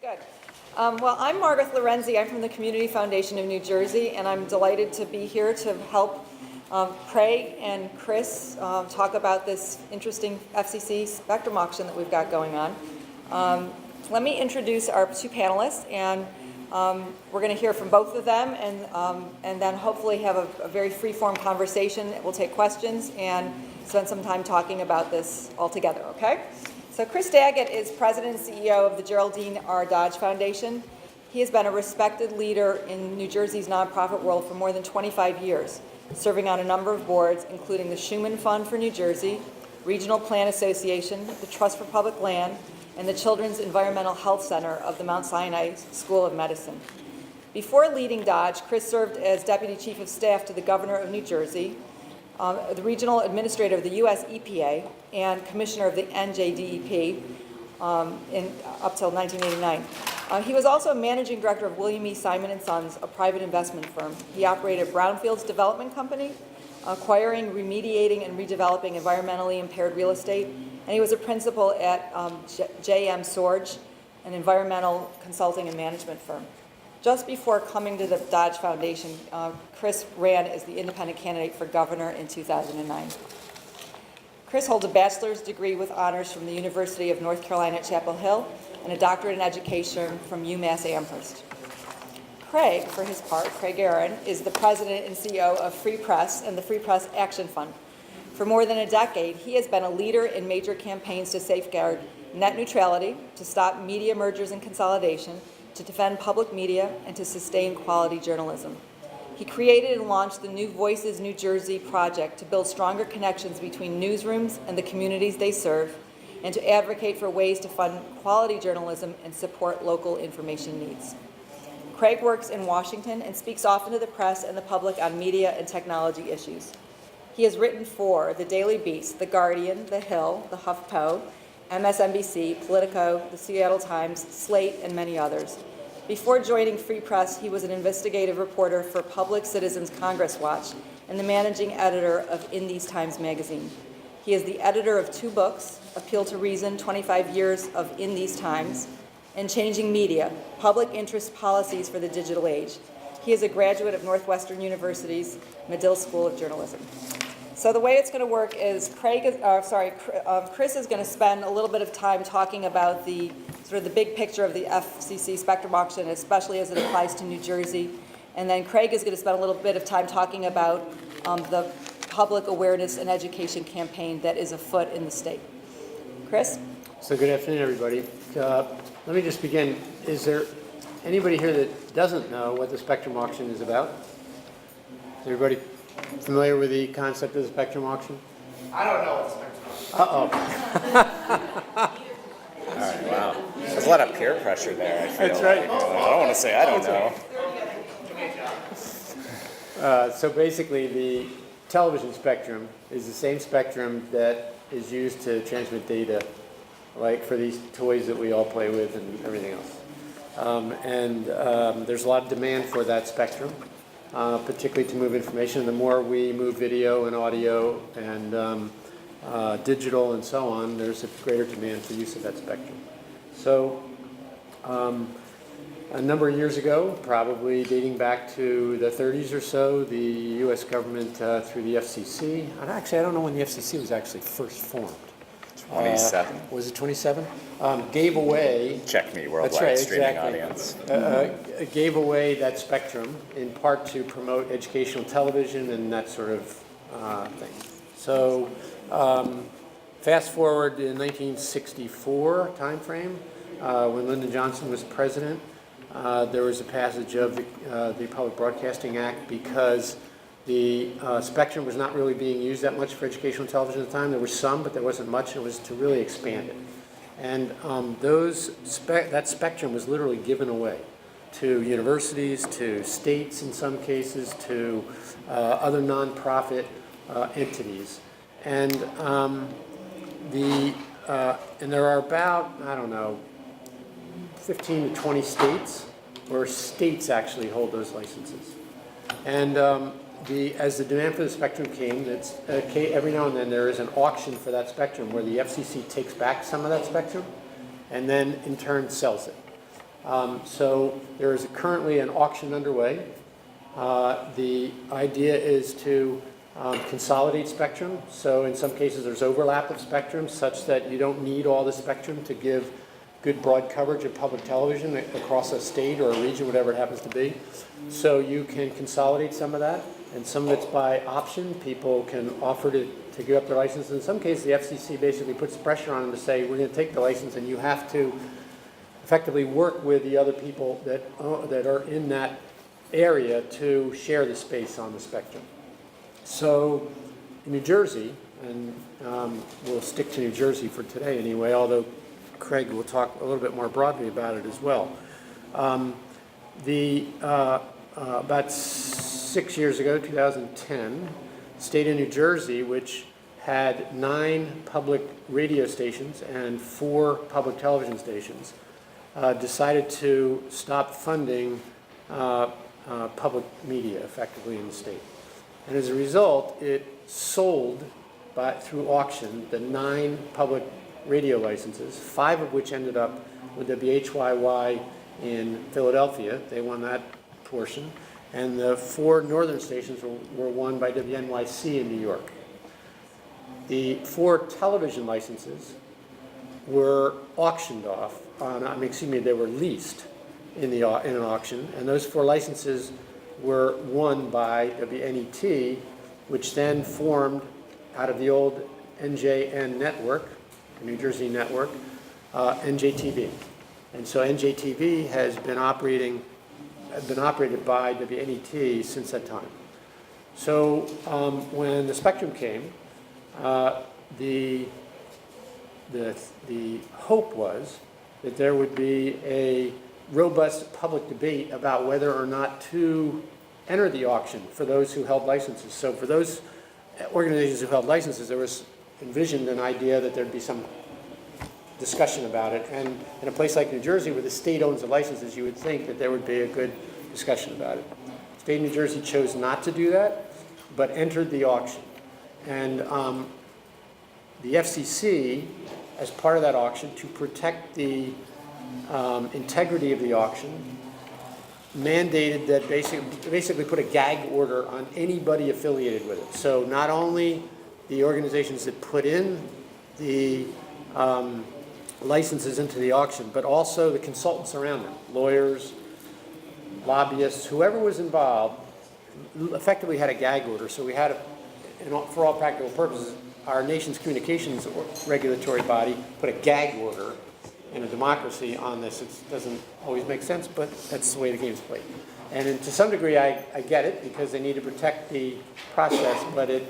Good. Well, I'm Margarethe Laurenzi. I'm from the Community Foundation of New Jersey, and I'm delighted to be here to help Craig and Chris talk about this interesting FCC spectrum auction that we've got going on. Let me introduce our two panelists, and we're going to hear from both of them, and then hopefully have a very free-form conversation. We'll take questions and spend some time talking about this all together, okay? So Chris Daggett is President and CEO of the Geraldine R. Dodge Foundation. He has been a respected leader in New Jersey's nonprofit world for more than 25 years, serving on a number of boards, including the Schumann Fund for New Jersey, Regional Plan Association, the Trust for Public Land, and the Children's Environmental Health Center of the Mount Sinai School of Medicine. Before leading Dodge, Chris served as Deputy Chief of Staff to the Governor of New Jersey, the Regional Administrator of the U.S. EPA, and Commissioner of the NJDEP up till 1989. He was also Managing Director of William E. Simon & Sons, a private investment firm. He operated a brownfields development company, acquiring, remediating, and redeveloping environmentally impaired real estate, and he was a principal at J.M. Sorge, an environmental consulting and management firm. Just before coming to the Dodge Foundation, Chris ran as the independent candidate for governor in 2009. Chris holds a bachelor's degree with honors from the University of North Carolina at Chapel Hill and a doctorate in education from UMass Amherst. Craig, for his part, Craig Aaron, is the president and CEO of Free Press and the Free Press Action Fund. For more than a decade, he has been a leader in major campaigns to safeguard net neutrality, to stop media mergers and consolidation, to defend public media, and to sustain quality journalism. He created and launched the New Voices New Jersey project to build stronger connections between newsrooms and the communities they serve, and to advocate for ways to fund quality journalism and support local information needs. Craig works in Washington and speaks often to the press and the public on media and technology issues. He has written for The Daily Beast, The Guardian, The Hill, The HuffPo, MSNBC, Politico, The Seattle Times, Slate, and many others. Before joining Free Press, he was an investigative reporter for Public Citizens Congress Watch and the managing editor of In These Times magazine. He is the editor of two books, Appeal to Reason, 25 Years of In These Times, and Changing Media, Public Interest Policies for the Digital Age. He is a graduate of Northwestern University's Medill School of Journalism. So the way it's going to work is Chris is going to spend a little bit of time talking about the sort of the big picture of the FCC spectrum auction, especially as it applies to New Jersey. And then Craig is going to spend a little bit of time talking about the public awareness and education campaign that is afoot in the state. Chris? So good afternoon, everybody. Let me just begin. Is there anybody here that doesn't know what the spectrum auction is about? Is everybody familiar with the concept of the spectrum auction? I don't know what spectrum auction. All right, wow. There's a lot of peer pressure there, I feel. That's right. I don't want to say I don't know. So basically, the television spectrum is the same spectrum that is used to transmit data, like for these toys that we all play with and everything else. There's a lot of demand for that spectrum, particularly to move information. The more we move video and audio and digital and so on, there's a greater demand for use of that spectrum. So a number of years ago, probably dating back to the 30s or so, the U.S. government through the FCC, I don't know when the FCC was actually first formed. 27. Was it 27? Gave away... Check me, worldwide right, streaming exactly. audience. Gave away that spectrum in part to promote educational television and that sort of thing. So fast forward in 1964 timeframe, when Lyndon Johnson was president, there was a passage of the Public Broadcasting Act because the spectrum was not really being used that much for educational television at the time. There was some, but there wasn't much. It was to really expand it. And that spectrum was literally given away to universities, to states in some cases, to other nonprofit entities. And there are about, 15 to 20 states where states actually hold those licenses. And as the demand for the spectrum came, every now and then there is an auction for that spectrum where the FCC takes back some of that spectrum and then in turn sells it. So there is currently an auction underway. The idea is to consolidate spectrum. So in some cases there's overlap of spectrum such that you don't need all the spectrum to give good broad coverage of public television across a state or a region, whatever it happens to be. So you can consolidate some of that, and some of it's by option. People can offer to give up their license. In some cases, the FCC basically puts pressure on them to say, we're going to take the license, and you have to effectively work with the other people that are in that area to share the space on the spectrum. So in New Jersey, and we'll stick to New Jersey for today anyway, although Craig will talk a little bit more broadly about it as well. About 6 years ago, 2010, the state of New Jersey, which had 9 public radio stations and 4 public television stations, decided to stop funding public media effectively in the state. And as a result, it sold through auction the 9 public radio licenses, 5 of which ended up with WHYY in Philadelphia. They won that portion. And the 4 northern stations were won by WNYC in New York. The 4 television licenses were auctioned off, they were leased in an auction, and those 4 licenses were won by WNET, which then formed out of the old NJN network, the New Jersey network, NJTV. And so NJTV has been operated by WNET since that time. So when the spectrum came, the hope was that there would be a robust public debate about whether or not to enter the auction for those who held licenses. So for those organizations who held licenses, there was envisioned an idea that there'd be some discussion about it. And in a place like New Jersey, where the state owns the licenses, you would think that there would be a good discussion about it. The state of New Jersey chose not to do that, but entered the auction. And the FCC, as part of that auction, to protect the integrity of the auction, mandated that basically put a gag order on anybody affiliated with it. So not only the organizations that put in the licenses into the auction, but also the consultants around them, lawyers, lobbyists, whoever was involved, effectively had a gag order. So we had, for all practical purposes, our nation's communications regulatory body put a gag order in a democracy on this. It doesn't always make sense, but that's the way the game's played. And to some degree, I get it, because they need to protect the process, but the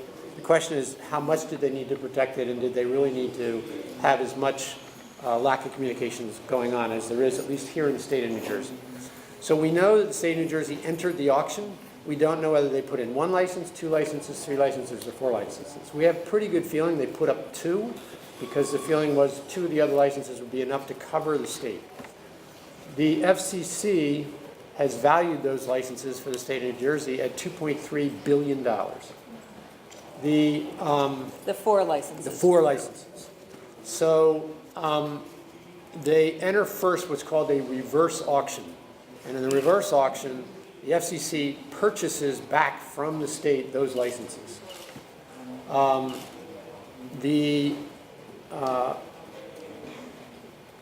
question is, how much did they need to protect it, and did they really need to have as much lack of communications going on as there is, at least here in the state of New Jersey? So we know that the state of New Jersey entered the auction. We don't know whether they put in 1 license, 2 licenses, 3 licenses, or 4 licenses. We have a pretty good feeling they put up 2, because the feeling was 2 of the other licenses would be enough to cover the state. The FCC has valued those licenses for the state of New Jersey at $2.3 billion. The 4 licenses. The 4 licenses. So they enter first what's called a reverse auction. And in the reverse auction, the FCC purchases back from the state those licenses.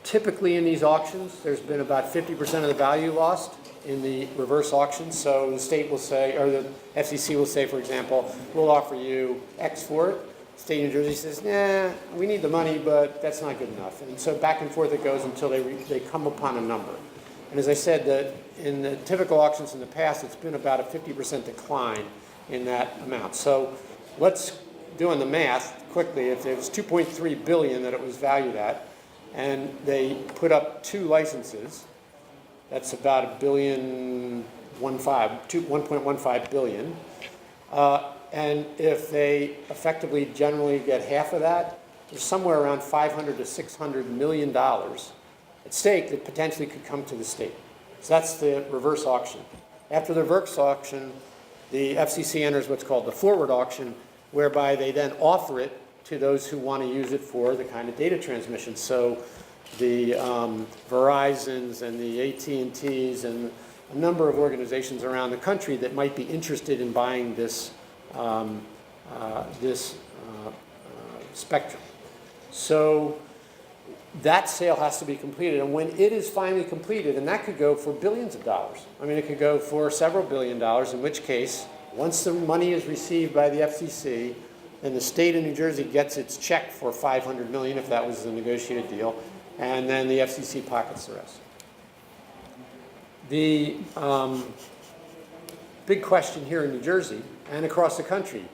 Typically in these auctions, there's been about 50% of the value lost in the reverse auction. So the state will say, or the FCC will say, for example, we'll offer you X for it. The state of New Jersey says, nah, we need the money, but that's not good enough. And so back and forth it goes until they come upon a number. And as I said, that in the typical auctions in the past, it's been about a 50% decline in that amount. So let's doing the math quickly. If it was $2.3 billion that it was valued at, and they put up 2 licenses, that's about $1.15 billion. And if they effectively generally get half of that, there's somewhere around $500 to $600 million at stake that potentially could come to the state. So that's the reverse auction. After the reverse auction, the FCC enters what's called the forward auction, whereby they then offer it to those who want to use it for the kind of data transmission. So the Verizons and the AT&Ts and a number of organizations around the country that might be interested in buying this spectrum. So that sale has to be completed, and when it is finally completed, and that could go for billions of dollars. I mean, it could go for several $billion, in which case, once the money is received by the FCC, then the state of New Jersey gets its check for $500 million, if that was the negotiated deal, and then the FCC pockets the rest. The big question here in New Jersey and across the country,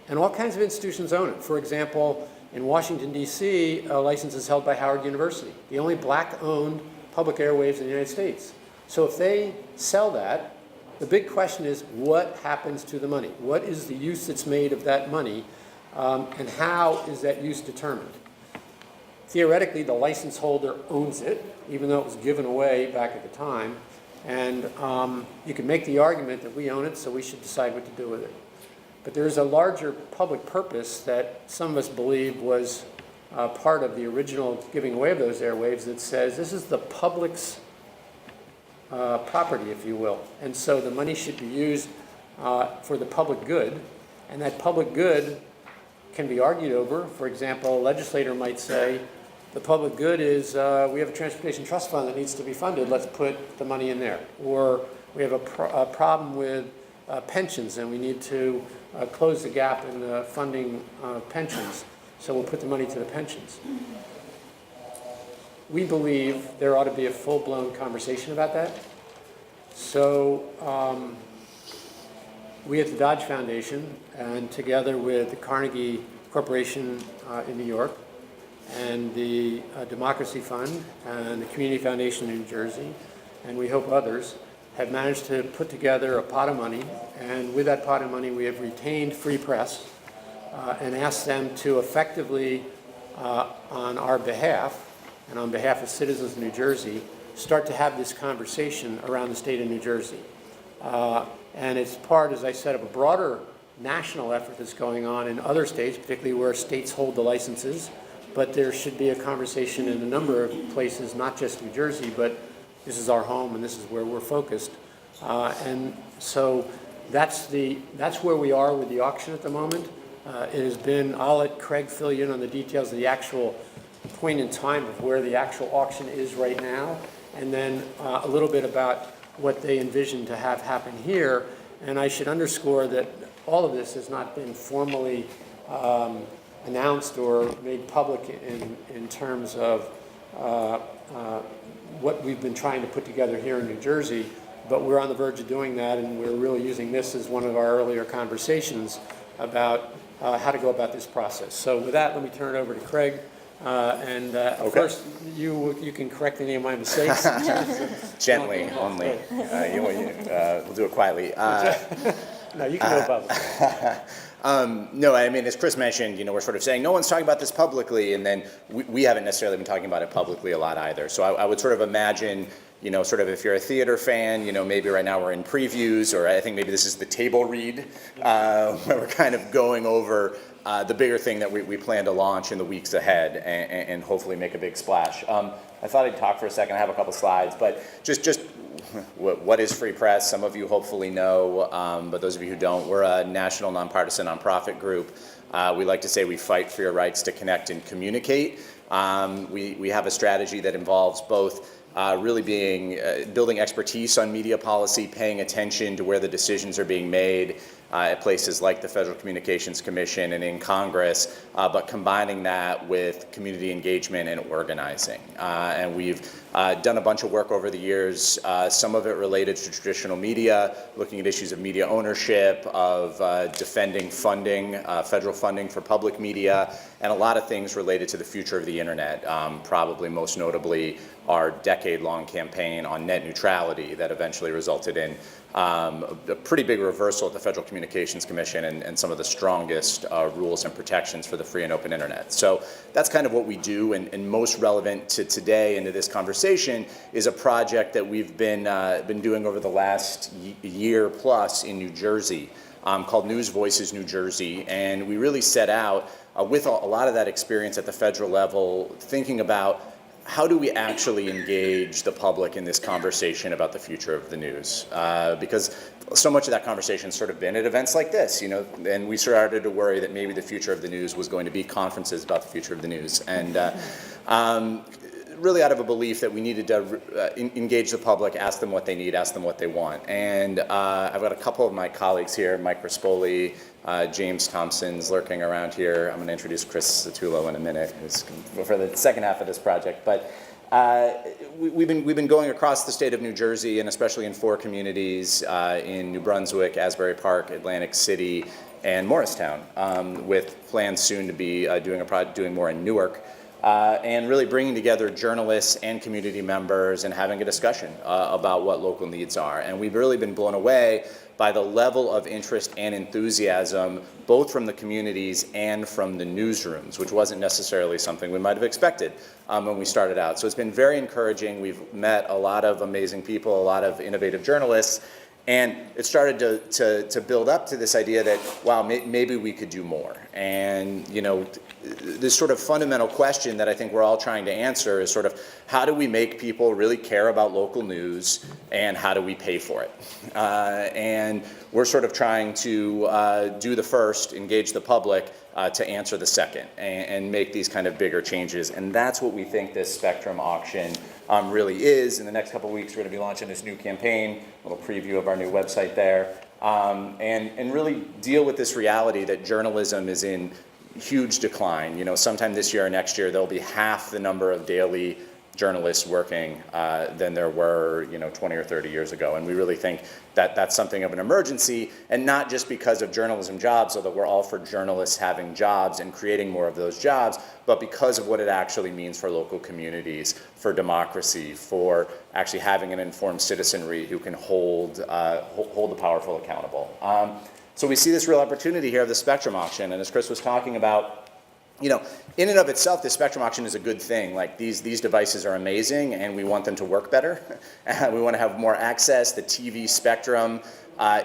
and all kinds of institutions own it. For example, in Washington, D.C., a license is held by Howard University, the only black-owned public airwaves in the United States. So if they sell that, the big question is, what happens to the money? What is the use that's made of that money, and how is that use determined? Theoretically, the license holder owns it, even though it was given away back at the time. And you can make the argument that we own it, so we should decide what to do with it. But there's a larger public purpose that some of us believe was part of the original giving away of those airwaves that says this is the public's property, if you will. And so the money should be used for the public good. And that public good can be argued over. For example, a legislator might say, the public good is we have a transportation trust fund that needs to be funded. Let's put the money in there. Or we have a problem with pensions, and we need to close the gap in the funding pensions. So we'll put the money to the pensions. We believe there ought to be a full-blown conversation about that. So we at the Dodge Foundation, and together with the Carnegie Corporation in New York, and the Democracy Fund, and the Community Foundation in New Jersey, and we hope others, have managed to put together a pot of money, and with that pot of money we have retained Free Press and asked them to effectively, on our behalf, and on behalf of citizens of New Jersey, start to have this conversation around the state of New Jersey. And it's part, as I said, of a broader national effort that's going on in other states, particularly where states hold the licenses. But there should be a conversation in a number of places, not just New Jersey, but this is our home and this is where we're focused. And so that's where we are with the auction at the moment. It has been, I'll let Craig fill you in on the details of the actual point in time of where the actual auction is right now, and then a little bit about what they envision to have happen here. And I should underscore that all of this has not been formally announced or made public in terms of what we've been trying to put together here in New Jersey, but we're on the verge of doing that, and we're really using this as one of our earlier conversations about how to go about this process. So with that, let me turn it over to Craig. Okay. First, you can correct any of my mistakes. Gently, only. We'll do it quietly. No, you can go above. No, I mean, as Chris mentioned, we're sort of saying no one's talking about this publicly, and then we haven't necessarily been talking about it publicly a lot either. So I would sort of imagine, sort of if you're a theater fan, maybe right now we're in previews, or I think maybe this is the table read, where we're kind of going over the bigger thing that we plan to launch in the weeks ahead and hopefully make a big splash. I thought I'd talk for a second. I have a couple slides, but just what is Free Press? Some of you hopefully know, but those of you who don't, we're a national nonpartisan nonprofit group. We like to say we fight for your rights to connect and communicate. We have a strategy that involves both really building expertise on media policy, paying attention to where the decisions are being made at places like the Federal Communications Commission and in Congress, but combining that with community engagement and organizing. And we've done a bunch of work over the years, some of it related to traditional media, looking at issues of media ownership, of defending funding, federal funding for public media, and a lot of things related to the future of the internet, probably most notably our decade-long campaign on net neutrality that eventually resulted in a pretty big reversal at the Federal Communications Commission and some of the strongest rules and protections for the free and open internet. So that's kind of what we do, and most relevant to today and to this conversation is a project that we've been doing over the last year plus in New Jersey, called News Voices New Jersey, and we really set out with a lot of that experience at the federal level, thinking about how do we actually engage the public in this conversation about the future of the news? Because so much of that conversation has sort of been at events like this, and we started to worry that maybe the future of the news was going to be conferences about the future of the news. And really out of a belief that we needed to engage the public, ask them what they need, ask them what they want. And I've got a couple of my colleagues here, Mike Rispoli, James Thompson's lurking around here. I'm going to introduce Chris Satullo in a minute, who's for the second half of this project. But we've been going across the state of New Jersey, and especially in 4 communities in New Brunswick, Asbury Park, Atlantic City, and Morristown, with plans soon to be doing more in Newark. And really bringing together journalists and community members and having a discussion about what local needs are. And we've really been blown away by the level of interest and enthusiasm, both from the communities and from the newsrooms, which wasn't necessarily something we might have expected when we started out. So it's been very encouraging. We've met a lot of amazing people, a lot of innovative journalists, and it started to build up to this idea that, wow, maybe we could do more. And, this sort of fundamental question that I think we're all trying to answer is sort of, how do we make people really care about local news, and how do we pay for it? And we're sort of trying to do the first, engage the public, to answer the second, and make these kind of bigger changes. And that's what we think this Spectrum auction really is. In the next couple of weeks, we're going to be launching this new campaign, a little preview of our new website there, and really deal with this reality that journalism is in huge decline. Sometime this year or next year, there'll be half the number of daily journalists working than there were 20 or 30 years ago. And we really think that that's something of an emergency, and not just because of journalism jobs, although we're all for journalists having jobs and creating more of those jobs, but because of what it actually means for local communities, for democracy, for actually having an informed citizenry who can hold the powerful accountable. So we see this real opportunity here of the Spectrum auction, and as Chris was talking about, in and of itself, the Spectrum auction is a good thing. Like, these devices are amazing, and we want them to work better. We want to have more access. The TV spectrum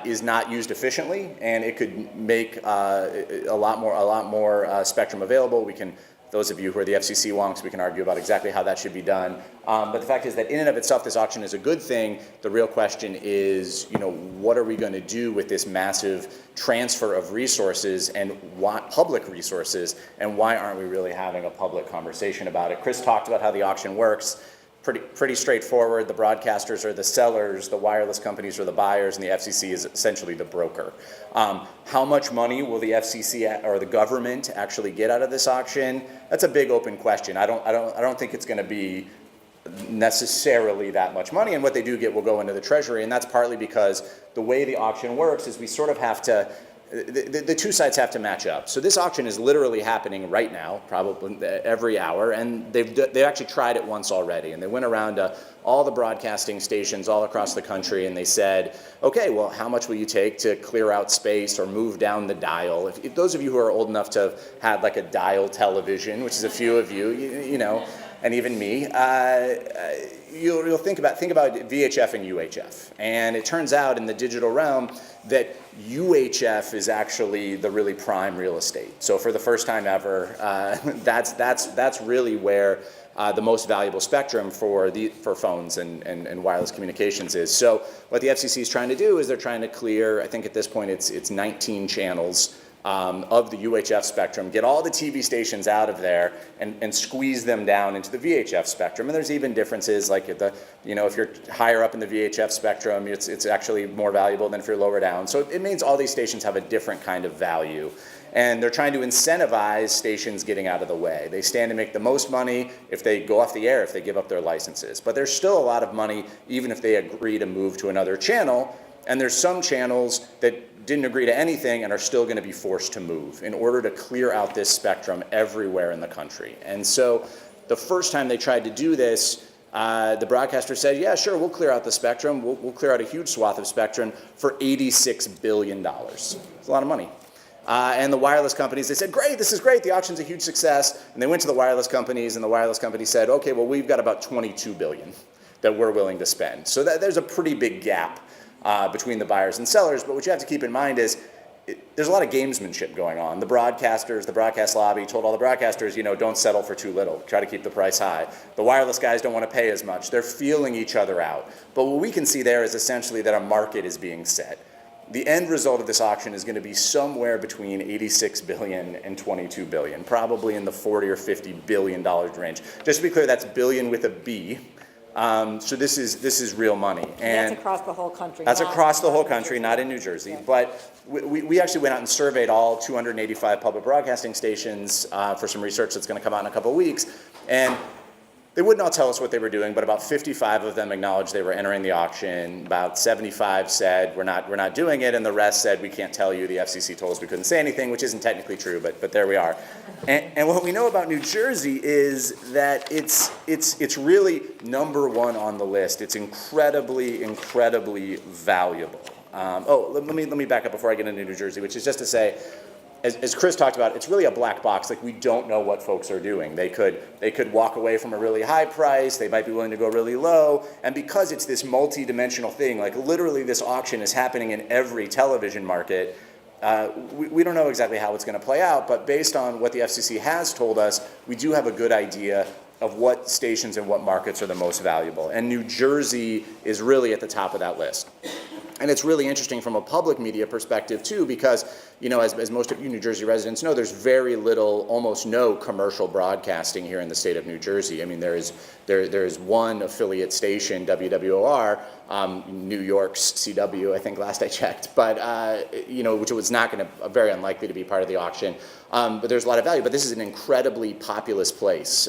is not used efficiently, and it could make a lot more spectrum available. Those of you who are the FCC wonks, we can argue about exactly how that should be done. But the fact is that in and of itself, this auction is a good thing. The real question is, what are we going to do with this massive transfer of resources, and public resources, and why aren't we really having a public conversation about it? Chris talked about how the auction works. Pretty straightforward. The broadcasters are the sellers, the wireless companies are the buyers, and the FCC is essentially the broker. How much money will the FCC or the government actually get out of this auction? That's a big open question. I don't think it's going to be necessarily that much money, and what they do get will go into the Treasury, and that's partly because the way the auction works is we sort of have to. The two sides have to match up. So this auction is literally happening right now, probably every hour, and they actually tried it once already, and they went around to all the broadcasting stations all across the country, and they said, okay, well, how much will you take to clear out space or move down the dial? If those of you who are old enough to have had like a dial television, which is a few of you, and even me, you'll think about VHF and UHF. And it turns out in the digital realm that UHF is actually the really prime real estate. So for the first time ever, that's really where the most valuable spectrum for phones and wireless communications is. So what the FCC is trying to do is they're trying to clear, I think at this point it's 19 channels of the UHF spectrum, get all the TV stations out of there and squeeze them down into the VHF spectrum. And there's even differences, like if you're higher up in the VHF spectrum, it's actually more valuable than if you're lower down. So it means all these stations have a different kind of value. And they're trying to incentivize stations getting out of the way. They stand to make the most money if they go off the air, if they give up their licenses. But there's still a lot of money even if they agree to move to another channel. And there's some channels that didn't agree to anything and are still going to be forced to move in order to clear out this spectrum everywhere in the country. And so the first time they tried to do this, the broadcaster said, yeah, sure, we'll clear out the spectrum. We'll clear out a huge swath of spectrum for $86 billion. It's a lot of money. And the wireless companies, they said, great, this is great. The auction's a huge success. And they went to the wireless companies, and the wireless companies said, okay, well, we've got about $22 billion that we're willing to spend. So there's a pretty big gap between the buyers and sellers. But what you have to keep in mind is there's a lot of gamesmanship going on. The broadcasters, the broadcast lobby told all the broadcasters, don't settle for too little. Try to keep the price high. The wireless guys don't want to pay as much. They're feeling each other out. But what we can see there is essentially that a market is being set. The end result of this auction is going to be somewhere between $86 billion and $22 billion, probably in the $40 or $50 billion range. Just to be clear, that's billion with a B. So this is real money. And that's across the whole country. That's across the whole country, not in New Jersey. Yeah. But we actually went out and surveyed all 285 public broadcasting stations for some research that's going to come out in a couple of weeks. And they wouldn't all tell us what they were doing, but about 55 of them acknowledged they were entering the auction. About 75 said we're not doing it, and the rest said we can't tell you. The FCC told us we couldn't say anything, which isn't technically true, but there we are. And what we know about New Jersey is that it's really number one on the list. It's incredibly valuable. Let me back up before I get into New Jersey, which is just to say, as Chris talked about, it's really a black box. Like, we don't know what folks are doing. They could walk away from a really high price. They might be willing to go really low. And because it's this multi-dimensional thing, like literally this auction is happening in every television market, we don't know exactly how it's going to play out. But based on what the FCC has told us, we do have a good idea of what stations and what markets are the most valuable. And New Jersey is really at the top of that list. And it's really interesting from a public media perspective too, because as most of you New Jersey residents know, there's very little, almost no commercial broadcasting here in the state of New Jersey. I mean, there is one affiliate station, WWOR, New York's CW, I think last I checked, but which was not going to, very unlikely to be part of the auction. But there's a lot of value. But this is an incredibly populous place.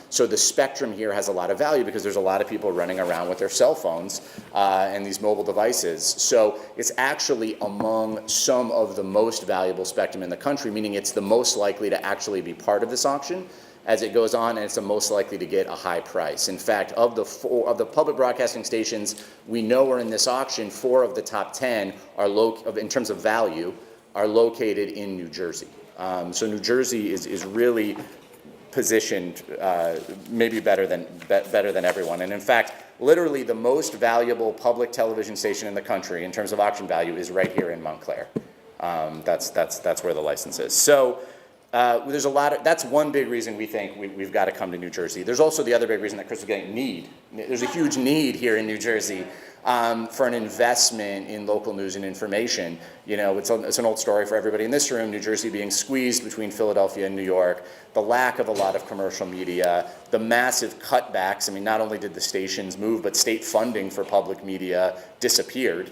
So the spectrum here has a lot of value because there's a lot of people running around with their cell phones and these mobile devices. So it's actually among some of the most valuable spectrum in the country, meaning it's the most likely to actually be part of this auction as it goes on, and it's the most likely to get a high price. In fact, of the public broadcasting stations we know are in this auction, 4 of the top 10 are in terms of value are located in New Jersey. So New Jersey is really positioned maybe better than everyone. And in fact, literally the most valuable public television station in the country in terms of auction value is right here in Montclair. That's where the license is. So there's a lot of, that's one big reason we think we've got to come to New Jersey. There's also the other big reason that Chris was getting need. There's a huge need here in New Jersey for an investment in local news and information. It's an old story for everybody in this room, New Jersey being squeezed between Philadelphia and New York, the lack of a lot of commercial media, the massive cutbacks. I mean, not only did the stations move, but state funding for public media disappeared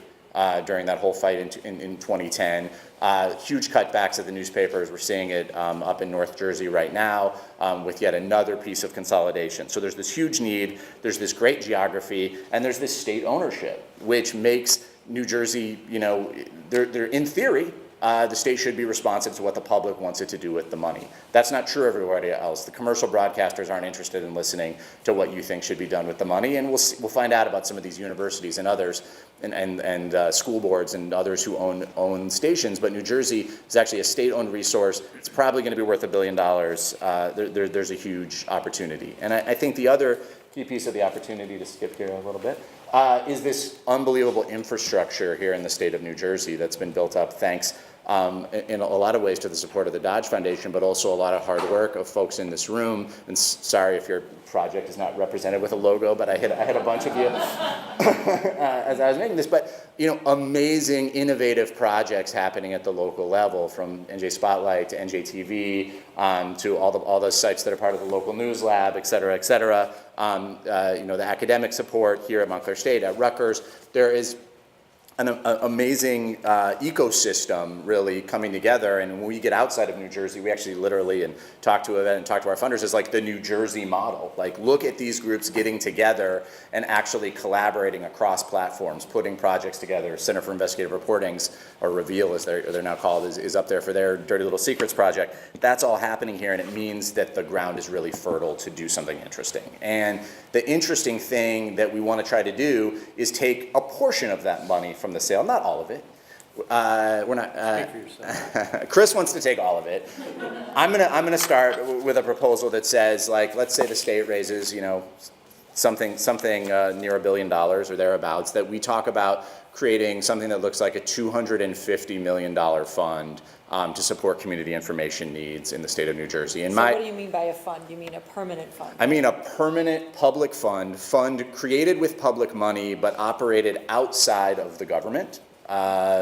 during that whole fight in 2010. Huge cutbacks at the newspapers. We're seeing it up in North Jersey right now with yet another piece of consolidation. So there's this huge need, there's this great geography, and there's this state ownership, which makes New Jersey, they're in theory, the state should be responsive to what the public wants it to do with the money. That's not true everywhere else. The commercial broadcasters aren't interested in listening to what you think should be done with the money, and we'll find out about some of these universities and others, and school boards and others who own stations. But New Jersey is actually a state-owned resource. It's probably going to be worth $1 billion. There's a huge opportunity, and I think the other key piece of the opportunity, to skip here a little bit, is this unbelievable infrastructure here in the state of New Jersey that's been built up thanks in a lot of ways to the support of the Dodge Foundation, but also a lot of hard work of folks in this room. And sorry if your project is not represented with a logo, but I hit a bunch of you as I was making this. But amazing, innovative projects happening at the local level, from NJ Spotlight to NJTV to all those sites that are part of the local news lab, et cetera, et cetera. The academic support here at Montclair State, at Rutgers. There is an amazing ecosystem really coming together. And when we get outside of New Jersey, we actually literally talk to our funders as like the New Jersey model. Like, look at these groups getting together and actually collaborating across platforms, putting projects together. Center for Investigative Reporting's, or Reveal as they're now called, is up there for their Dirty Little Secrets project. That's all happening here, and it means that the ground is really fertile to do something interesting. And the interesting thing that we want to try to do is take a portion of that money from the sale, not all of it. We're not. Speak for yourself. Chris wants to take all of it. I'm gonna start with a proposal that says, like, let's say the state raises, something near $1 billion or thereabouts, that we talk about creating something that looks like a $250 million fund to support community information needs in the state of New Jersey. And So what do you mean by a fund? You mean a permanent fund? I mean a permanent public fund created with public money but operated outside of the government.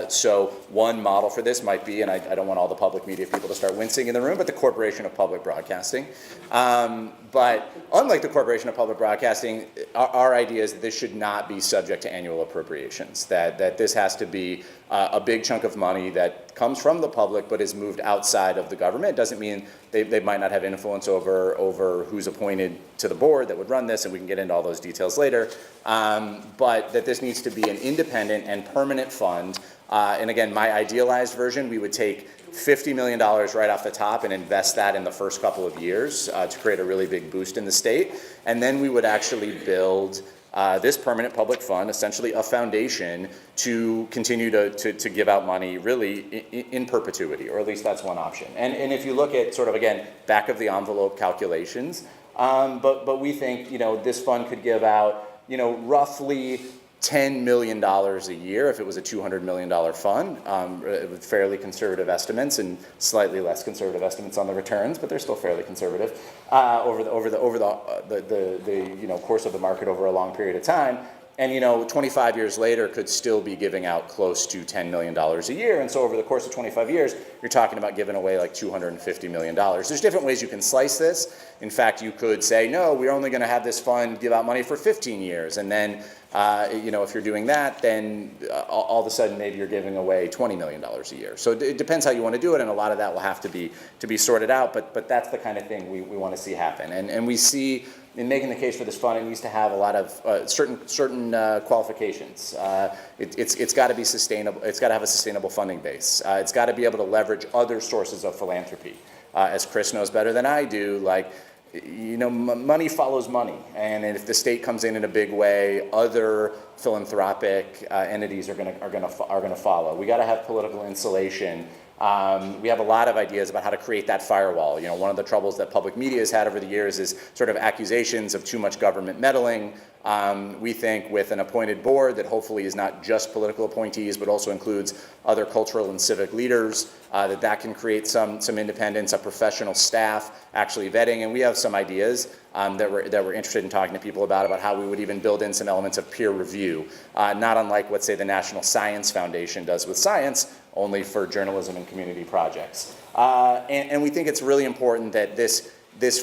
So one model for this might be, and I don't want all the public media people to start wincing in the room, but the Corporation of Public Broadcasting. But unlike the Corporation of Public Broadcasting, our idea is that this should not be subject to annual appropriations, that this has to be a big chunk of money that comes from the public but is moved outside of the government. It doesn't mean they might not have influence over who's appointed to the board that would run this, and we can get into all those details later, but that this needs to be an independent and permanent fund. And again, my idealized version, we would take $50 million right off the top and invest that in the first couple of years to create a really big boost in the state. And then we would actually build this permanent public fund, essentially a foundation, to continue to give out money really in perpetuity, or at least that's one option. And if you look at sort of, again, back of the envelope calculations, but we think, this fund could give out, roughly $10 million a year if it was a $200 million fund, with fairly conservative estimates and slightly less conservative estimates on the returns, but they're still fairly conservative over the course of the market over a long period of time. And 25 years later could still be giving out close to $10 million a year. And so over the course of 25 years, you're talking about giving away like $250 million. There's different ways you can slice this. In fact, you could say, no, we're only going to have this fund give out money for 15 years. And then, if you're doing that, then all of a sudden maybe you're giving away $20 million a year. So it depends how you want to do it, and a lot of that will have to be sorted out. But that's the kind of thing we want to see happen. And we see, in making the case for this fund, it needs to have a lot of certain qualifications. It's got to be sustainable. It's got to have a sustainable funding base. It's got to be able to leverage other sources of philanthropy. As Chris knows better than I do, money follows money, and if the state comes in a big way, other philanthropic entities are going to follow. We got to have political insulation. We have a lot of ideas about how to create that firewall. One of the troubles that public media has had over the years is sort of accusations of too much government meddling. We think with an appointed board that hopefully is not just political appointees, but also includes other cultural and civic leaders, that can create some independence, a professional staff actually vetting. And we have some ideas that we're interested in talking to people about how we would even build in some elements of peer review, not unlike what, say, the National Science Foundation does with science, only for journalism and community projects. And we think it's really important that this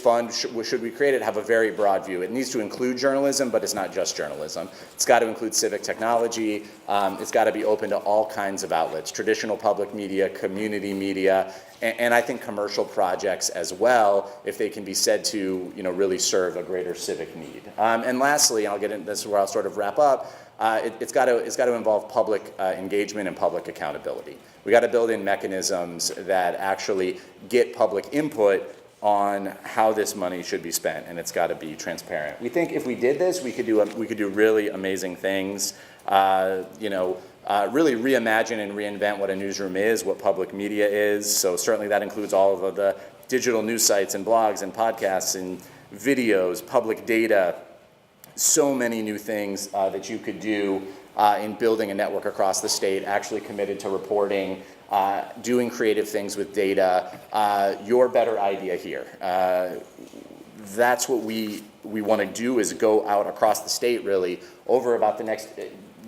fund, should we create it, have a very broad view. It needs to include journalism, but it's not just journalism. It's got to include civic technology. It's got to be open to all kinds of outlets, traditional public media, community media, and I think commercial projects as well, if they can be said to really serve a greater civic need. And lastly, I'll get into this is where I'll sort of wrap up, it's got to involve public engagement and public accountability. We got to build in mechanisms that actually get public input on how this money should be spent, and it's got to be transparent. We think if we did this, we could do really amazing things. Really reimagine and reinvent what a newsroom is, what public media is. So certainly that includes all of the digital news sites and blogs and podcasts and videos, public data. So many new things that you could do in building a network across the state, actually committed to reporting, doing creative things with data. Your better idea here. That's what we want to do, is go out across the state really over about the next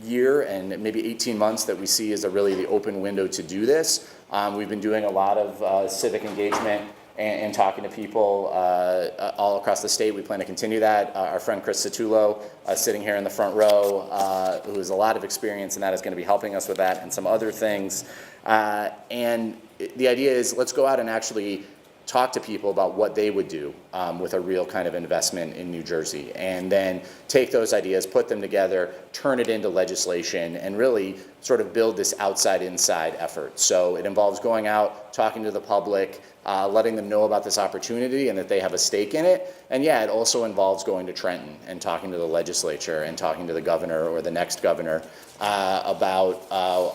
year and maybe 18 months that we see as really the open window to do this. We've been doing a lot of civic engagement and talking to people all across the state. We plan to continue that. Our friend Chris Satullo, sitting here in the front row, who has a lot of experience in that, is going to be helping us with that and some other things. And the idea is, let's go out and actually talk to people about what they would do with a real kind of investment in New Jersey, and then take those ideas, put them together, turn it into legislation, and really sort of build this outside-inside effort. So it involves going out, talking to the public, letting them know about this opportunity and that they have a stake in it. And yeah, it also involves going to Trenton and talking to the legislature and talking to the governor or the next governor about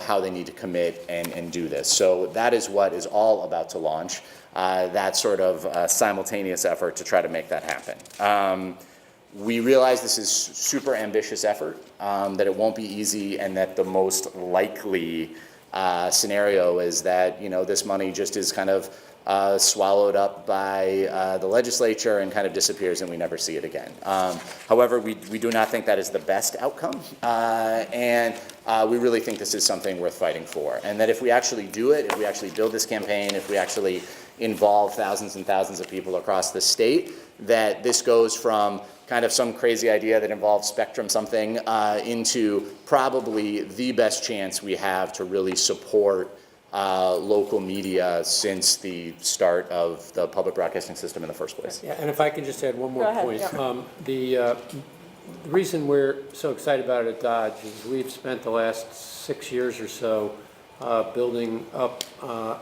how they need to commit and do this. So that is what is all about to launch, that sort of simultaneous effort to try to make that happen. we realize this is super ambitious effort, that it won't be easy, and that the most likely scenario is that, you know, this money just is kind of swallowed up by the legislature and kind of disappears and we never see it again. However, we do not think that is the best outcome, and we really think this is something worth fighting for. And that if we actually do it, if we actually build this campaign, if we actually involve thousands and thousands of people across the state, that this goes from kind of some crazy idea that involves spectrum something into probably the best chance we have to really support local media since the start of the public broadcasting system in the first place. Yeah, and if I could just add one more Go ahead, point. yeah. The reason we're so excited about it at Dodge is we've spent the last 6 years or so building up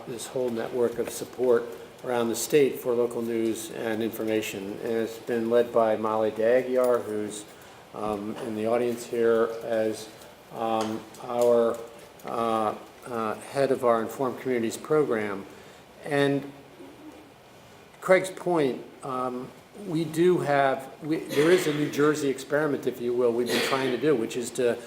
this whole network of support around the state for local news and information. And it's been led by Molly Daggett, who's in the audience here as our head of our Informed Communities program. And Craig's point, there is a New Jersey experiment, if you will, we've been trying to do, which is to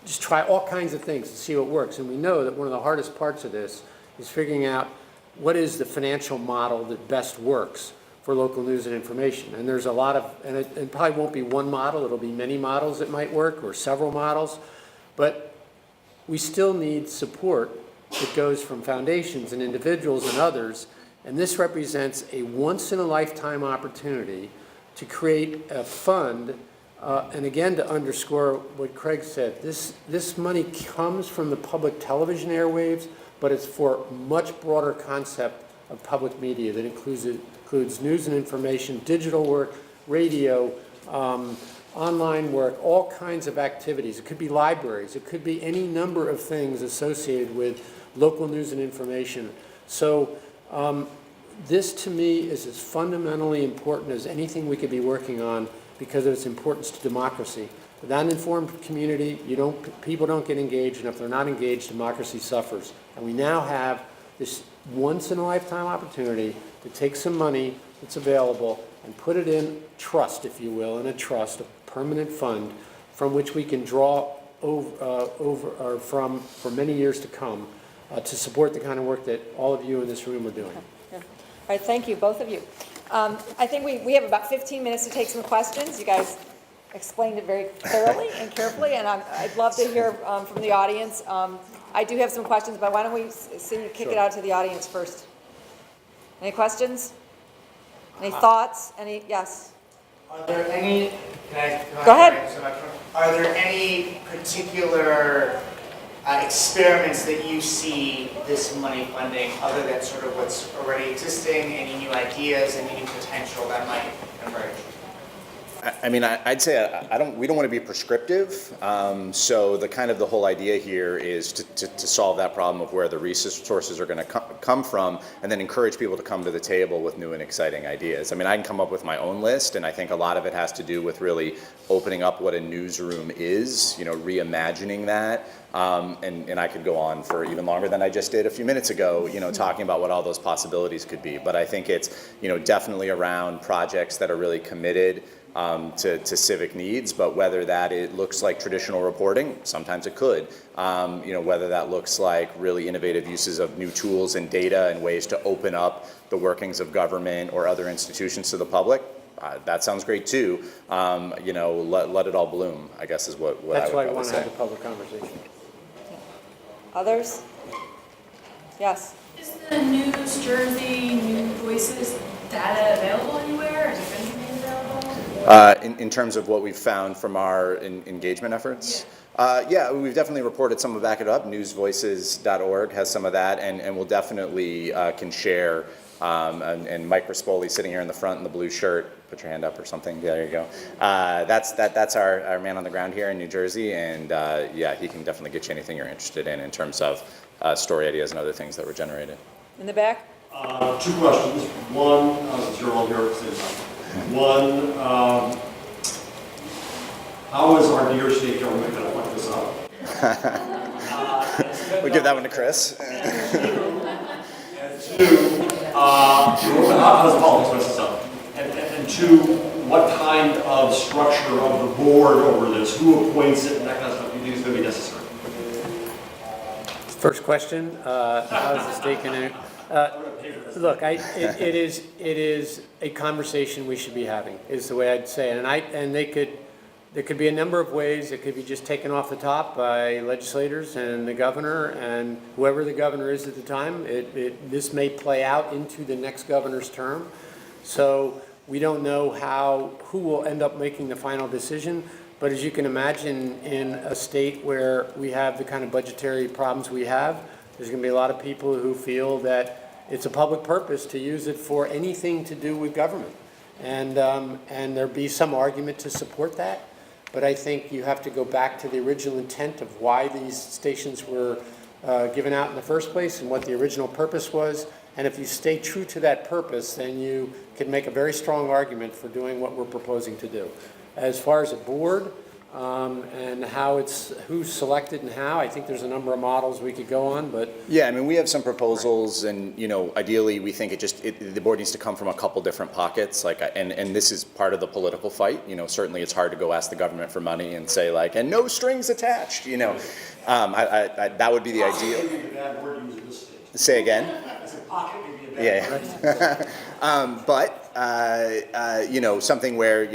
just try all kinds of things to see what works. And we know that one of the hardest parts of this is figuring out what is the financial model that best works for local news and information. And there's a lot of, and it probably won't be one model, it'll be many models that might work, or several models, but we still need support that goes from foundations and individuals and others, and this represents a once-in-a-lifetime opportunity to create a fund, and again, to underscore what Craig said, this money comes from the public television airwaves, but it's for a much broader concept of public media that includes news and information, digital work, radio, online work, all kinds of activities. It could be libraries. It could be any number of things associated with local news and information. So this, to me, is as fundamentally important as anything we could be working on because of its importance to democracy. Without an informed community, people don't get engaged, and if they're not engaged, democracy suffers. And we now have this once-in-a-lifetime opportunity to take some money that's available and put it in trust, if you will, in a trust, a permanent fund, from which we can draw from for many years to come to support the kind of work that all of you in this room are doing. Yeah. All right, thank you, both of you. I think we have about 15 minutes to take some questions. You guys explained it very thoroughly and carefully, and I'd love to hear from the audience. I do have some questions, but why don't we see you kick it out to the audience first? Any questions? Any thoughts? Any? Yes. Are there any? Go ahead. Are there any particular experiments that you see this money funding, other than sort of what's already existing? Any new ideas? Any new potential that might emerge? I mean, I'd say we don't want to be prescriptive. So the whole idea here is to solve that problem of where the resources are going to come from, and then encourage people to come to the table with new and exciting ideas. I mean, I can come up with my own list, and I think a lot of it has to do with really opening up what a newsroom is, reimagining that. And I could go on for even longer than I just did a few minutes ago, talking about what all those possibilities could be. But I think it's, definitely around projects that are really committed to civic needs, but whether it looks like traditional reporting, sometimes it could. Whether that looks like really innovative uses of new tools and data and ways to open up the workings of government or other institutions to the public, that sounds great too. Let it all bloom, I guess is what That's I would why we probably want to say. have the public conversation. Others? Yes. Is the News Jersey New Voices data available anywhere? Has it been made available? In terms of what we've found from our engagement efforts? Yeah, we've definitely reported some of back it up. Newsvoices.org has some of that, and we'll definitely can share. And Mike Rispoli sitting here in the front in the blue shirt. Put your hand up or something. Yeah, there you go. That's our man on the ground here in New Jersey, and yeah, he can definitely get you anything you're interested in terms of story ideas and other things that were generated. In the back? Two questions. One, since you're all here at the same time. One, how is our New York State government going to fuck this up? We'll give that one to Chris. And two, how does politics mess this up? And two, what kind of structure of the board over this, who appoints it, and that kind of stuff, you think is going to be necessary? First question, how is the state going to? Look, it is a conversation we should be having, is the way I'd say it. And there could be a number of ways. It could be just taken off the top by legislators and the governor and whoever the governor is at the time. This may play out into the next governor's term. So we don't know who will end up making the final decision. But as you can imagine, in a state where we have the kind of budgetary problems we have, there's going to be a lot of people who feel that it's a public purpose to use it for anything to do with government. And there'll be some argument to support that. But I think you have to go back to the original intent of why these stations were given out in the first place and what the original purpose was. And if you stay true to that purpose, then you can make a very strong argument for doing what we're proposing to do. As far as a board and who's selected and how, I think there's a number of models we could go on, but. Yeah, I mean, we have some proposals, and ideally, we think the board needs to come from a couple different pockets. And this is part of the political fight. Certainly, it's hard to go ask the government for money and say and no strings attached. That would be the ideal. Say again. Yeah. Something where,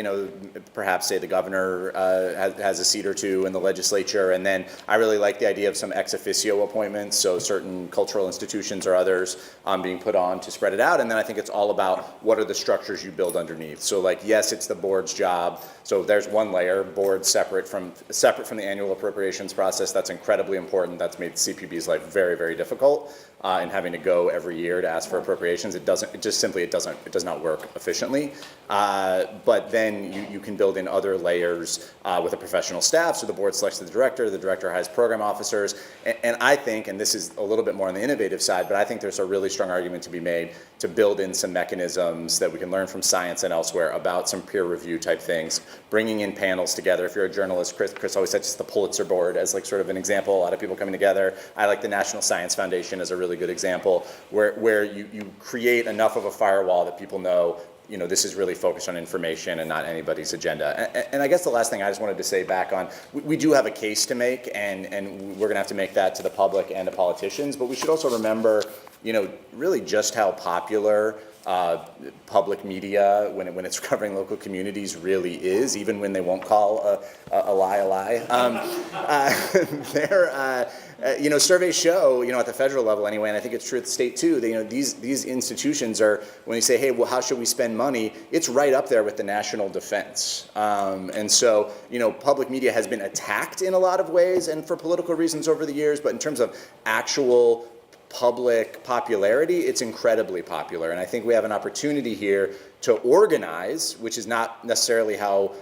perhaps say the governor has a seat or two in the legislature, and then I really like the idea of some ex officio appointments, so certain cultural institutions or others being put on to spread it out, and then I think it's all about what are the structures you build underneath. So yes, it's the board's job. So there's one layer, board separate from the annual appropriations process. That's incredibly important. That's made CPB's life very, very difficult in having to go every year to ask for appropriations. It does not work efficiently. But then you can build in other layers with a professional staff. So the board selects the director hires program officers. And I think, and this is a little bit more on the innovative side, but I think there's a really strong argument to be made to build in some mechanisms that we can learn from science and elsewhere about some peer review type things, bringing in panels together. If you're a journalist, Chris always says the Pulitzer board as sort of an example, a lot of people coming together. I like the National Science Foundation as a really good example, where you create enough of a firewall that people know, this is really focused on information and not anybody's agenda. And I guess the last thing I just wanted to say back on, we do have a case to make, and we're going to have to make that to the public and to politicians, but we should also remember, really just how popular public media, when it's covering local communities, really is, even when they won't call a lie a lie. Surveys show, at the federal level anyway, and I think it's true at the state too, these institutions are, when you say, hey, well, how should we spend money, it's right up there with the national defense. And so, public media has been attacked in a lot of ways and for political reasons over the years, but in terms of actual public popularity, it's incredibly popular. And I think we have an opportunity here to organize, which is not necessarily how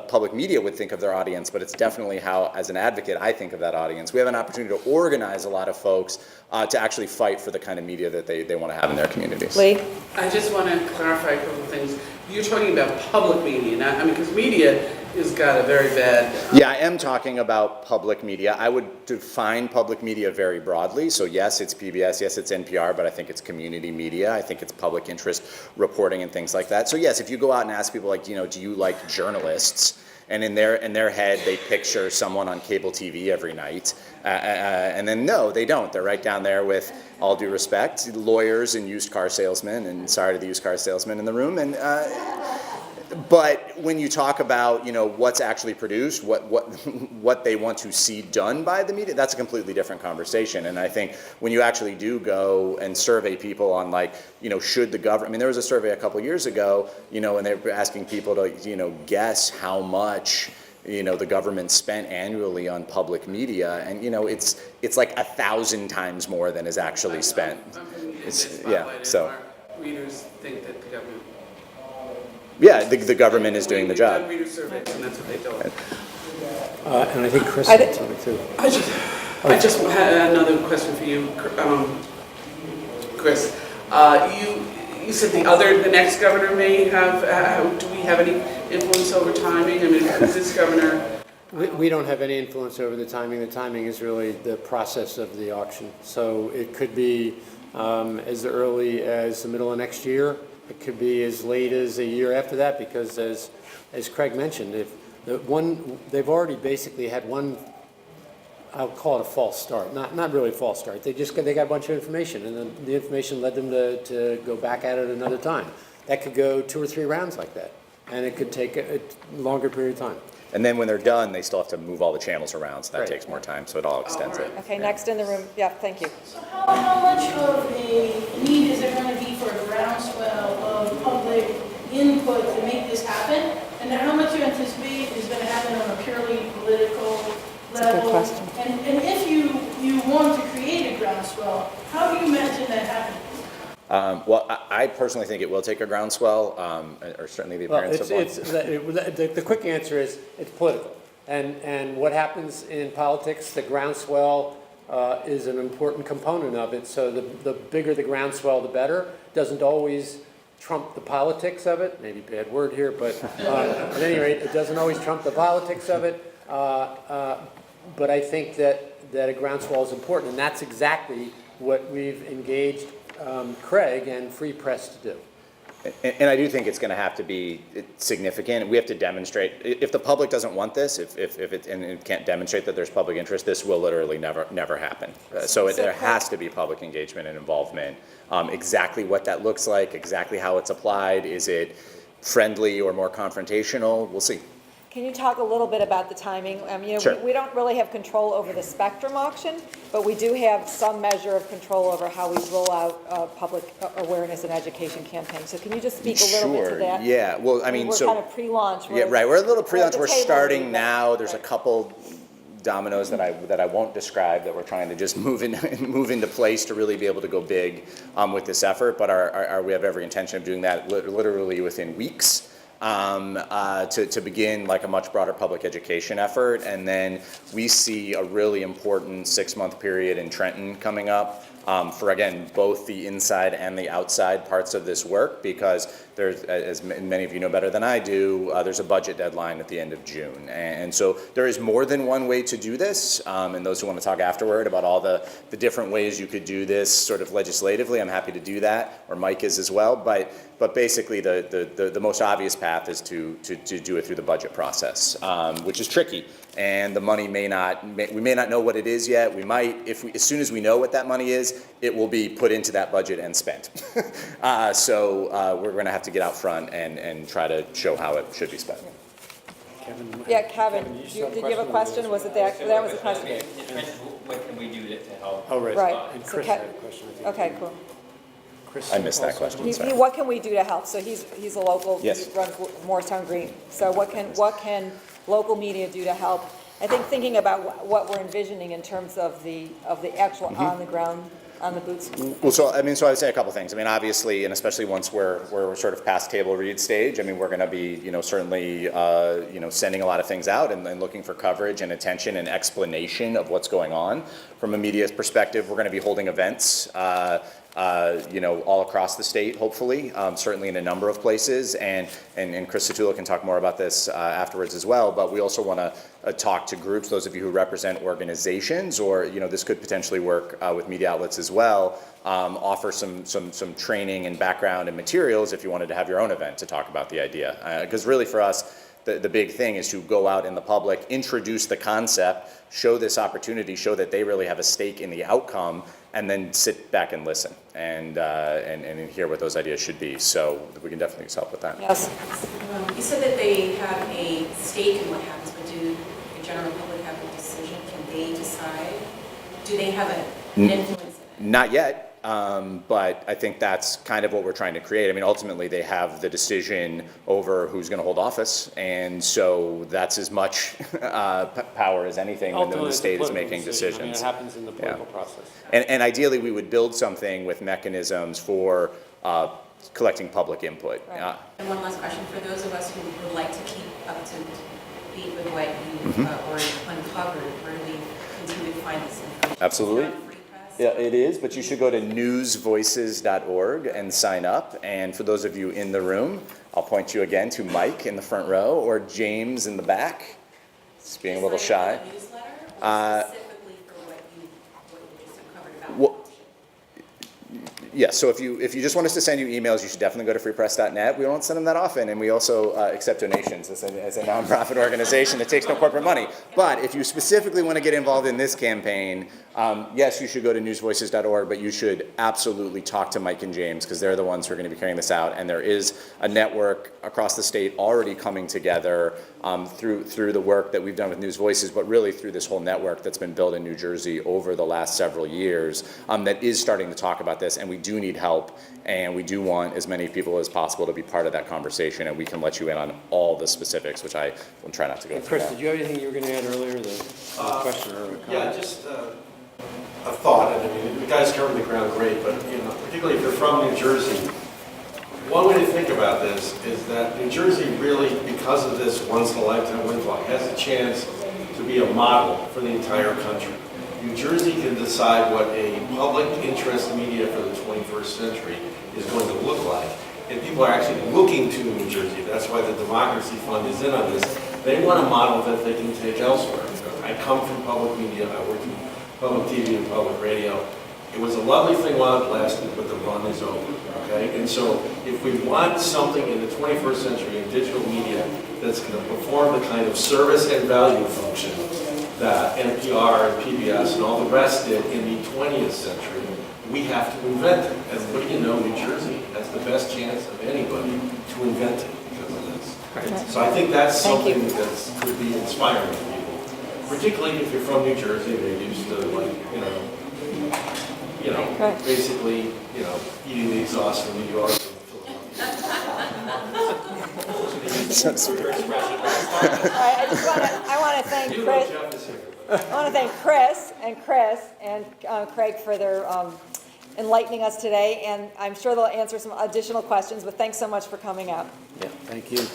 public media would think of their audience, but it's definitely how, as an advocate, I think of that audience. We have an opportunity to organize a lot of folks to actually fight for the kind of media that they want to have in their communities. Lee? I just want to clarify a couple of things. You're talking about public media, because media has got a very bad... Yeah, I am talking about public media. I would define public media very broadly. So yes, it's PBS, yes, it's NPR, but I think it's community media. I think it's public interest reporting and things like that. So yes, if you go out and ask people do you like journalists? And in their head, they picture someone on cable TV every night. And then no, they don't. They're right down there with, all due respect, lawyers and used car salesmen, and sorry to the used car salesman in the room. And but when you talk about what's actually produced, what they want to see done by the media, that's a completely different conversation. And I think when you actually do go and survey people on should the government, there was a survey a couple years ago, and they were asking people to guess how much the government spent annually on public media, and it's like 1,000 times more than is actually spent. So readers think that the government... Yeah, the government is doing the job. We've done reader surveys, and that's what they told us. And I think Chris had something too. I just had another question for you, Chris. You said the next governor may have, do we have any influence over timing? Is this governor... We don't have any influence over the timing. The timing is really the process of the auction. So it could be as early as the middle of next year, It could be as late as a year after that, because as Craig mentioned, if they've already basically had one, I'll call it a false start, not really a false start. They got a bunch of information, and then the information led them to go back at it another time. That could go 2 or 3 rounds like that, and it could take a longer period of time. And then when they're done, they still have to move all the channels around, so that Right. takes more time, so it all extends it. Okay, next in the room, yeah, thank you. So how much of a need is there going to be for a groundswell of public input to make this happen? And how much you anticipate is going to happen on a purely political level? That's a good question. And if you want to create a groundswell, how do you imagine that happening? Well, I personally think it will take a groundswell, or certainly the appearance of one. The quick answer is it's political. And what happens in politics, the groundswell is an important component of it. So the bigger the groundswell, the better. Doesn't always trump the politics of it. Maybe bad word here, but at any rate, it doesn't always trump the politics of it. But I think that a groundswell is important, and that's exactly what we've engaged Craig and Free Press to do. And I do think it's going to have to be significant. We have to demonstrate, if the public doesn't want this, if it can't demonstrate that there's public interest, this will literally never happen. So there has to be public engagement and involvement. Exactly what that looks like, exactly how it's applied, is it friendly or more confrontational? We'll see. Can you talk a little bit about the timing? Sure. We don't really have control over the spectrum auction, but we do have some measure of control over how we roll out public awareness and education campaigns. So can you just speak a little bit to that? Yeah, well, I mean, we're kind of pre-launch. Yeah, right, we're a little pre-launch, we're starting read, now, there's a right. couple dominoes that I won't describe that we're trying to just move into place to really be able to go big with this effort, but we have every intention of doing that literally within weeks. To begin like a much broader public education effort. And then we see a really important 6-month period in Trenton coming up for, again, both the inside and the outside parts of this work, because there's, as many of you know better than I do, there's a budget deadline at the end of June. And so there is more than one way to do this. And those who want to talk afterward about all the different ways you could do this sort of legislatively, I'm happy to do that, or Mike is as well. But basically the most obvious path is to do it through the budget process, which is tricky. And the money we may not know what it is yet. We might, as soon as we know what that money is, it will be put into that budget and spent. So we're going to have to get out front and try to show how it should be spent. Yeah, Kevin, did you have a question? Was it that was a question? What can we do to help? Oh, right. Right. And So Chris had a question. I think. Okay, cool. Chris I missed that also- question. Sorry. What can we do to help? So he's a local, Yes. he runs Morristown Green. So what can local media do to help? I think thinking about what we're envisioning in terms of the actual on the ground, on the boots. Well, so I would say a couple things. I mean, obviously, and especially once we're sort of past table read stage. I mean, we're going to be, certainly, sending a lot of things out and looking for coverage and attention and explanation of what's going on. From a media perspective, we're going to be holding events, all across the state, hopefully, certainly in a number of places. And Chris Satula can talk more about this afterwards as well. But we also want to talk to groups, those of you who represent organizations, or this could potentially work with media outlets as well. Offer some training and background and materials if you wanted to have your own event to talk about the idea. Because really for us, the big thing is to go out in the public, introduce the concept, show this opportunity, show that they really have a stake in the outcome, and then sit back and listen and hear what those ideas should be. So we can definitely help with that. Yes. You said that they have a stake in what happens, but do the general public have a decision? Can they decide? Do they have an influence in it? Not yet. But I think that's kind of what we're trying to create. I mean, ultimately, they have the decision over who's going to hold office, and so that's as much power as anything when Ultimately, the it's a state is political making decision. I mean, decisions. it happens in the political process. And ideally, we would build something with mechanisms for collecting public input. Right. And one last question, for those of us who would like to keep up to date with what you already uncovered, where do we continue to find this information? Absolutely. Is it on Free Press? Yeah, it is, but you should go to newsvoices.org and sign up. And for those of you in the room, I'll point you again to Mike in the front row or James in the back. Just being a little shy. Is it a newsletter or specifically for what you just uncovered about? Well, Yes, so if you just want us to send you emails, you should definitely go to freepress.net. We don't send them that often, and we also accept donations as a nonprofit organization that takes no corporate money. But if you specifically want to get involved in this campaign, yes, you should go to newsvoices.org, but you should absolutely talk to Mike and James, because they're the ones who are going to be carrying this out. And there is a network across the state already coming together through the work that we've done with News Voices, but really through this whole network that's been built in New Jersey over the last several years that is starting to talk about this. And we do need help, and we do want as many people as possible to be part of that conversation, and we can let you in on all the specifics, which I will try not to go through. Chris, did you have anything you were going to add earlier? The question or a comment? Yeah, just a thought, and I mean, the guys covered the ground great, but you know, particularly if you're from New Jersey, one way to think about this is that New Jersey really, because of this once-in-a-lifetime windfall, has a chance to be a model for the entire country. New Jersey can decide what a public interest media for the 21st century is going to look like. And people are actually looking to New Jersey. That's why the Democracy Fund is in on this. They want a model that they can take elsewhere. I come from public media. I worked in public TV and public radio. It was a lovely thing while it lasted, but the run is over, okay? And so if we want something in the 21st century in digital media that's going to perform the kind of service and value function that NPR and PBS and all the rest did in the 20th century, we have to invent it. And what do you know, New Jersey has the best chance of anybody to invent it because of this. Right. So I think that's Thank you. something that could be inspiring to people, particularly if you're from New Jersey and you're used to, like, Right. basically, eating the exhaust from New York and Philadelphia. All right, I want to thank Chris. Jeff is here. I want to thank Chris and Craig for their enlightening us today, and I'm sure they'll answer some additional questions, but thanks so much for coming out. Yeah, thank you.